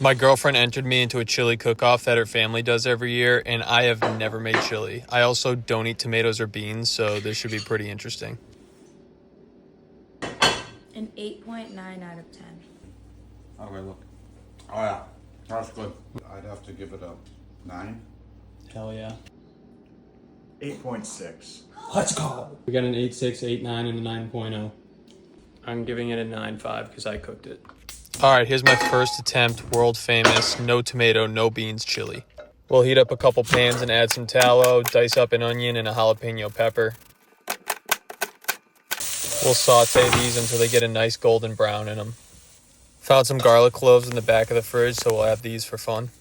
My girlfriend entered me into a chili cook-off that her family does every year, and I have never made chili. I also don't eat tomatoes or beans, so this should be pretty interesting. An 8.9 out of 10. Okay, look. Oh yeah, that's good. I'd have to give it a 9. Hell yeah. 8.6. Let's go. We got an 8.6, 8.9, and a 9.0. I'm giving it a 9.5 because I cooked it. All right, here's my first attempt, world famous, no tomato, no beans chili. We'll heat up a couple pans and add some tallow, dice up an onion and a jalapeno pepper. We'll saute these until they get a nice golden brown in them. Found some garlic cloves in the back of the fridge, so we'll add these for fun.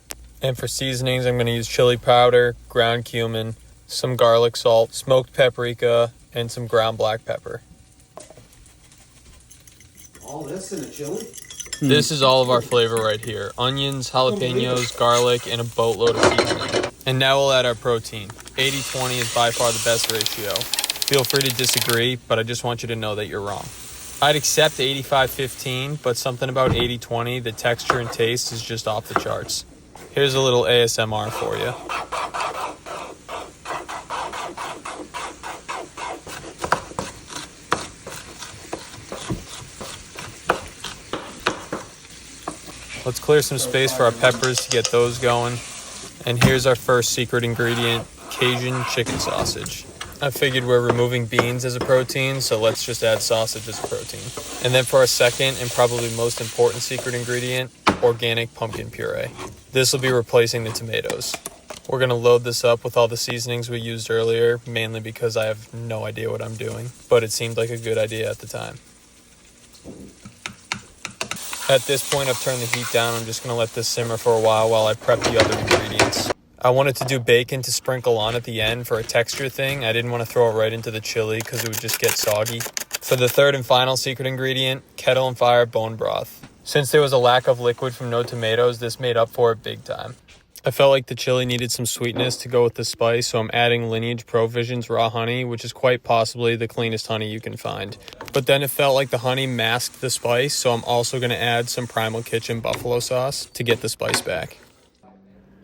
And for seasonings, I'm going to use chili powder, ground cumin, some garlic salt, smoked paprika, and some ground black pepper. All this in a chili? This is all of our flavor right here. Onions, jalapenos, garlic, and a boatload of seasoning. And now we'll add our protein. 80-20 is by far the best ratio. Feel free to disagree, but I just want you to know that you're wrong. I'd accept 85-15, but something about 80-20, the texture and taste is just off the charts. Here's a little ASMR for you. Let's clear some space for our peppers to get those going. And here's our first secret ingredient, Cajun chicken sausage. I figured we're removing beans as a protein, so let's just add sausage as a protein. And then for our second and probably most important secret ingredient, organic pumpkin puree. This will be replacing the tomatoes. We're gonna load this up with all the seasonings we used earlier, mainly because I have no idea what I'm doing, but it seemed like a good idea at the time. At this point, I've turned the heat down. I'm just going to let this simmer for a while I prep the other ingredients. I wanted to do bacon to sprinkle on at the end for a texture thing. I didn't want to throw it right into the chili because it would just get soggy. For the third and final secret ingredient, kettle and fire bone broth. Since there was a lack of liquid from no tomatoes, this made up for it big time. I felt like the chili needed some sweetness to go with the spice, so I'm adding Lineage Provisions raw honey, which is quite possibly the cleanest honey you can find. But then it felt like the honey masked the spice, so I'm also going to add some Primal Kitchen buffalo sauce to get the spice back.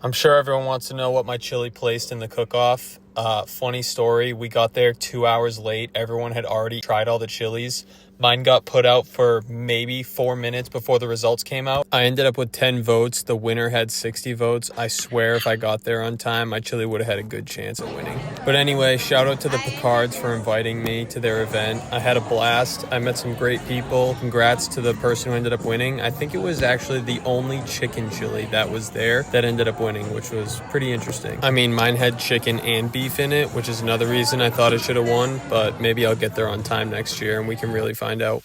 I'm sure everyone wants to know what my chili placed in the cook-off. Funny story, we got there 2 hours late. Everyone had already tried all the chilies. Mine got put out for maybe 4 minutes before the results came out. I ended up with 10 votes. The winner had 60 votes. I swear if I got there on time, my chili would have had a good chance at winning. But anyway, shout out to the Picards for inviting me to their event. I had a blast. I met some great people. Congrats to the person who ended up winning. I think it was actually the only chicken chili that was there that ended up winning, which was pretty interesting. I mean, mine had chicken and beef in it, which is another reason I thought it should have won, but maybe I'll get there on time next year and we can really find out.